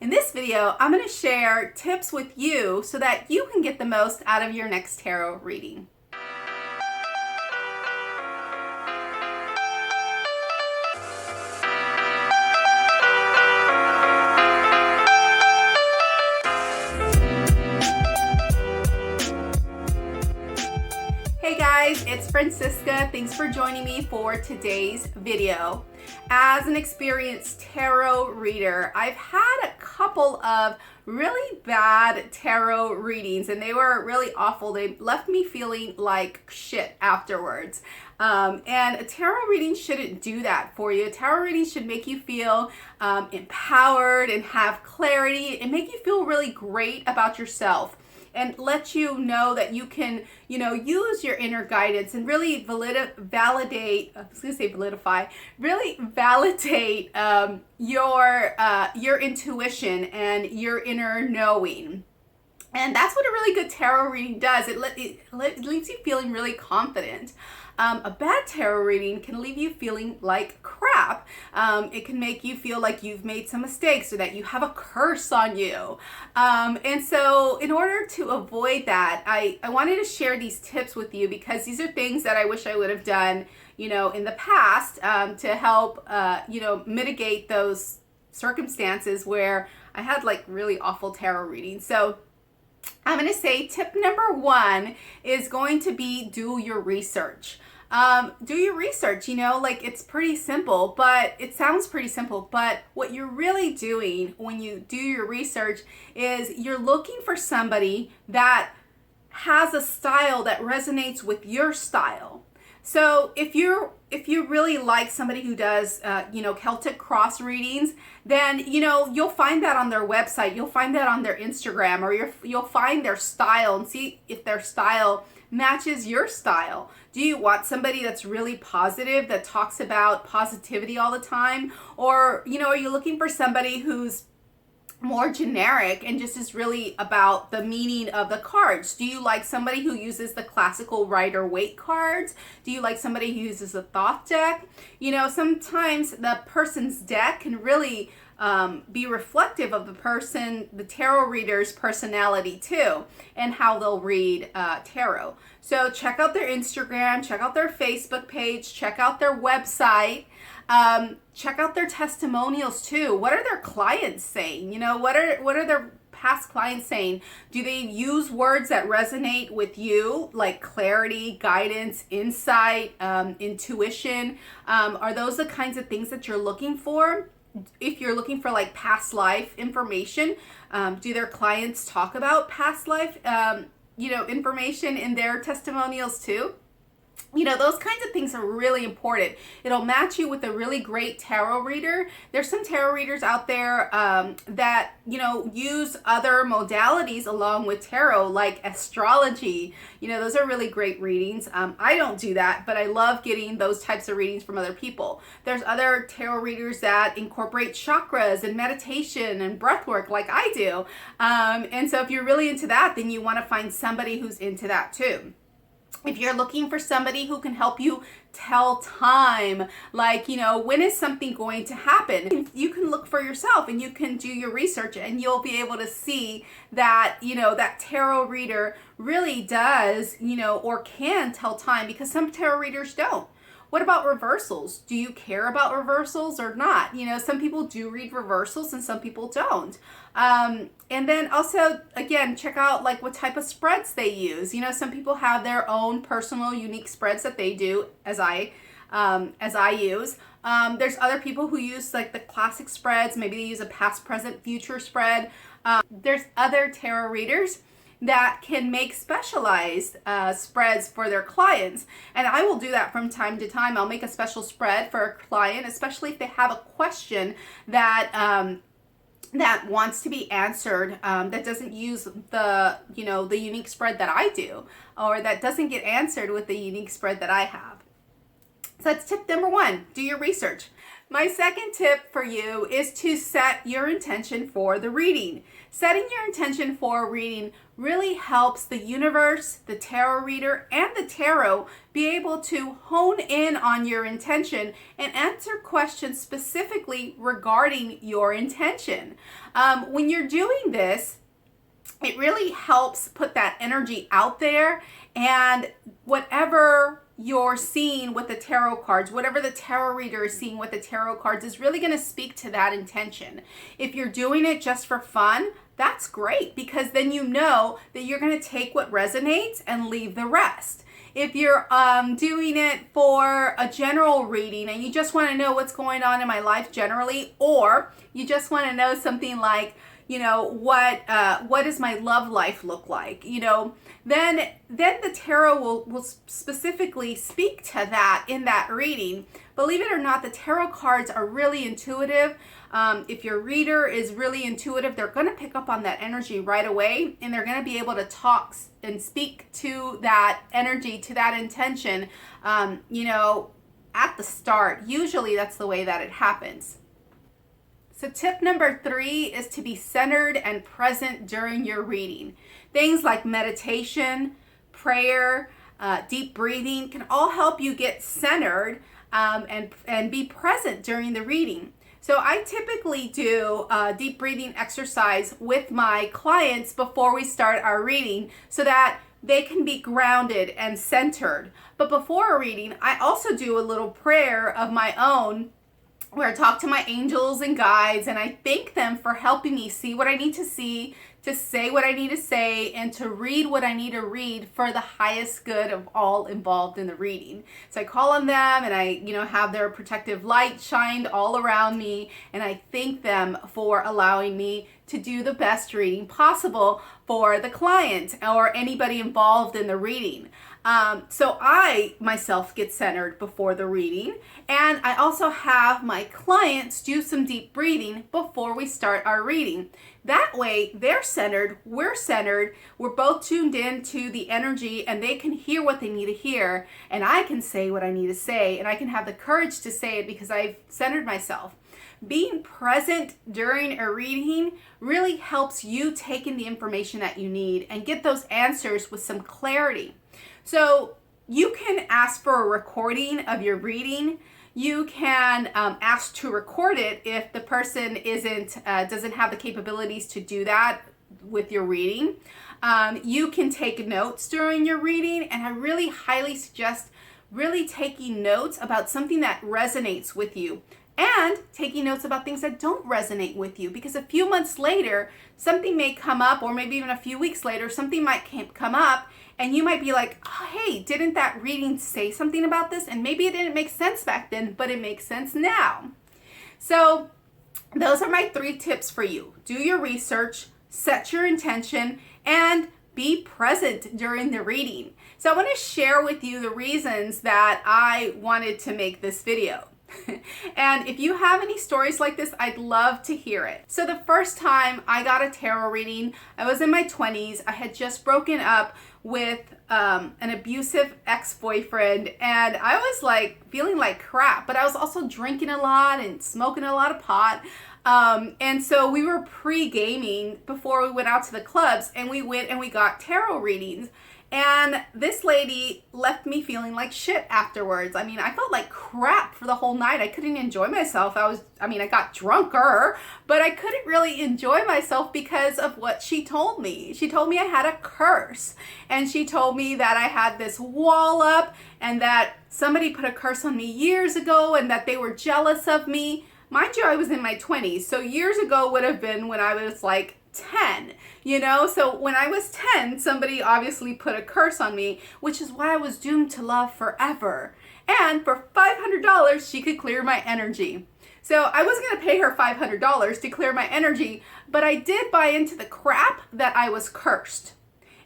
In this video, I'm going to share tips with you so that you can get the most out of your next tarot reading. Hey guys, it's Francisca. Thanks for joining me for today's video. As an experienced tarot reader, I've had a couple of really bad tarot readings and they were really awful. They left me feeling like shit afterwards. And a tarot reading shouldn't do that for you. A tarot reading should make you feel empowered and have clarity and make you feel really great about yourself. And let you know that you can, use your inner guidance and really validate your intuition and your inner knowing. And that's what a really good tarot reading does. It leaves you feeling really confident. A bad tarot reading can leave you feeling like crap. It can make you feel like you've made some mistakes or that you have a curse on you. And so in order to avoid that, I wanted to share these tips with you because these are things that I wish I would have done, in the past to help, mitigate those circumstances where I had like really awful tarot readings. So I'm going to say tip number 1 is going to be do your research. Do your research, it's pretty simple, but it sounds pretty simple, but what you're really doing when you do your research is you're looking for somebody that has a style that resonates with your style. So if you really like somebody who does, Celtic cross readings, then, you'll find that on their website. You'll find that on their Instagram, or you'll find their style and see if their style matches your style. Do you want somebody that's really positive, that talks about positivity all the time? Or, are you looking for somebody who's more generic and just is really about the meaning of the cards? Do you like somebody who uses the classical Rider-Waite cards? Do you like somebody who uses a thought deck? Sometimes the person's deck can really be reflective of the tarot reader's personality too, and how they'll read tarot. So check out their Instagram, check out their Facebook page, check out their website. Check out their testimonials too. What are their clients saying? What are their past clients saying? Do they use words that resonate with you, like clarity, guidance, insight, intuition? Are those the kinds of things that you're looking for? If you're looking for like past life information, do their clients talk about past life, information in their testimonials too? Those kinds of things are really important. It'll match you with a really great tarot reader. There's some tarot readers out there that, use other modalities along with tarot, like astrology. Those are really great readings. I don't do that, but I love getting those types of readings from other people. There's other tarot readers that incorporate chakras and meditation and breath work like I do. And so if you're really into that, then you want to find somebody who's into that too. If you're looking for somebody who can help you tell time, like, when is something going to happen? You can look for yourself and you can do your research and you'll be able to see that, that tarot reader really does, or can tell time, because some tarot readers don't. What about reversals? Do you care about reversals or not? Some people do read reversals and some people don't. And then also, again, check out like what type of spreads they use. Some people have their own personal unique spreads that they do, as I use. There's other people who use like the classic spreads. Maybe they use a past, present, future spread. There's other tarot readers that can make specialized spreads for their clients. And I will do that from time to time. I'll make a special spread for a client, especially if they have a question that that wants to be answered, that doesn't use the unique spread that I do, or that doesn't get answered with the unique spread that I have. So that's tip number 1, do your research. My second tip for you is to set your intention for the reading. Setting your intention for a reading really helps the universe, the tarot reader, and the tarot be able to hone in on your intention and answer questions specifically regarding your intention. When you're doing this, it really helps put that energy out there, and whatever you're seeing with the tarot cards, whatever the tarot reader is seeing with the tarot cards is really going to speak to that intention. If you're doing it just for fun, that's great, because then you know that you're going to take what resonates and leave the rest. If you're doing it for a general reading and you just want to know what's going on in my life generally, or you just want to know something like, what does my love life look like? Then the tarot will specifically speak to that in that reading. Believe it or not, the tarot cards are really intuitive. If your reader is really intuitive, they're going to pick up on that energy right away, and they're going to be able to talk and speak to that energy, to that intention, at the start. Usually that's the way that it happens. So tip number 3 is to be centered and present during your reading. Things like meditation, prayer, deep breathing can all help you get centered and be present during the reading. So I typically do a deep breathing exercise with my clients before we start our reading so that they can be grounded and centered. But before a reading, I also do a little prayer of my own where I talk to my angels and guides, and I thank them for helping me see what I need to see, to say what I need to say, and to read what I need to read for the highest good of all involved in the reading. So I call on them, and I, have their protective light shined all around me, and I thank them for allowing me to do the best reading possible for the client or anybody involved in the reading. So I myself get centered before the reading, and I also have my clients do some deep breathing before we start our reading. That way they're centered, we're both tuned in to the energy, and they can hear what they need to hear, and I can say what I need to say, and I can have the courage to say it because I've centered myself. Being present during a reading really helps you take in the information that you need and get those answers with some clarity. So you can ask for a recording of your reading. You can ask to record it if the person doesn't have the capabilities to do that with your reading. You can take notes during your reading, and I really highly suggest really taking notes about something that resonates with you, and taking notes about things that don't resonate with you, because a few months later something may come up, or maybe even a few weeks later something might come up, and you might be like, oh, hey, didn't that reading say something about this? And maybe it didn't make sense back then, but it makes sense now. So those are my 3 tips for you. Do your research, set your intention, and be present during the reading. So I want to share with you the reasons that I wanted to make this video. And if you have any stories like this, I'd love to hear it. So the first time I got a tarot reading, I was in my 20s. I had just broken up with an abusive ex-boyfriend, and I was like feeling like crap, but I was also drinking a lot and smoking a lot of pot. And so we were pre-gaming before we went out to the clubs, and we went and we got tarot readings. And this lady left me feeling like shit afterwards. I mean, I felt like crap for the whole night. I couldn't enjoy myself. I got drunker, but I couldn't really enjoy myself because of what she told me. She told me I had a curse, and she told me that I had this wall up, and that somebody put a curse on me years ago, and that they were jealous of me. Mind you, I was in my 20s, so years ago would have been when I was like 10, so when I was 10, somebody obviously put a curse on me, which is why I was doomed to love forever. And for $500, she could clear my energy. So I wasn't going to pay her $500 to clear my energy, but I did buy into the crap that I was cursed.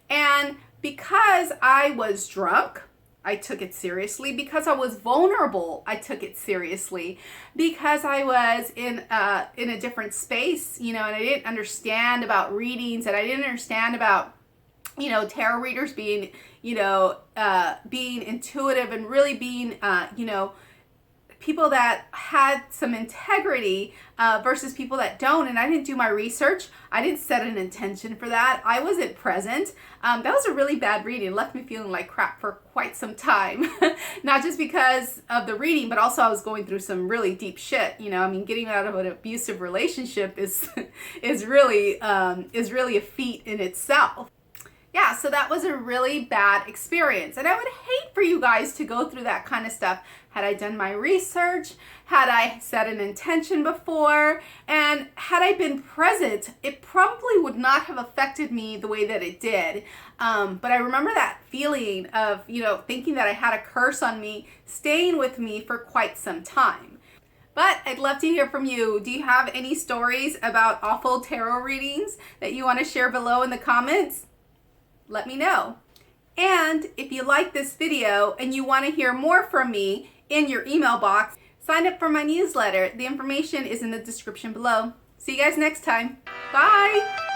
And because I was drunk, I took it seriously. Because I was vulnerable, I took it seriously. Because I was in a different space, and I didn't understand about readings, and I didn't understand about, tarot readers being, being intuitive and really being, people that had some integrity versus people that don't. And I didn't do my research. I didn't set an intention for that. I wasn't present. That was a really bad reading. It left me feeling like crap for quite some time. Not just because of the reading, but also I was going through some really deep shit. You know, I mean, getting out of an abusive relationship is really a feat in itself. Yeah, so that was a really bad experience. And I would hate for you guys to go through that kind of stuff. Had I done my research, had I set an intention before, and had I been present, it probably would not have affected me the way that it did. But I remember that feeling of, you know, thinking that I had a curse on me, staying with me for quite some time. But I'd love to hear from you. Do you have any stories about awful tarot readings that you want to share below in the comments? Let me know. And if you like this video and you want to hear more from me in your email box, sign up for my newsletter. The information is in the description below. See you guys next time. Bye.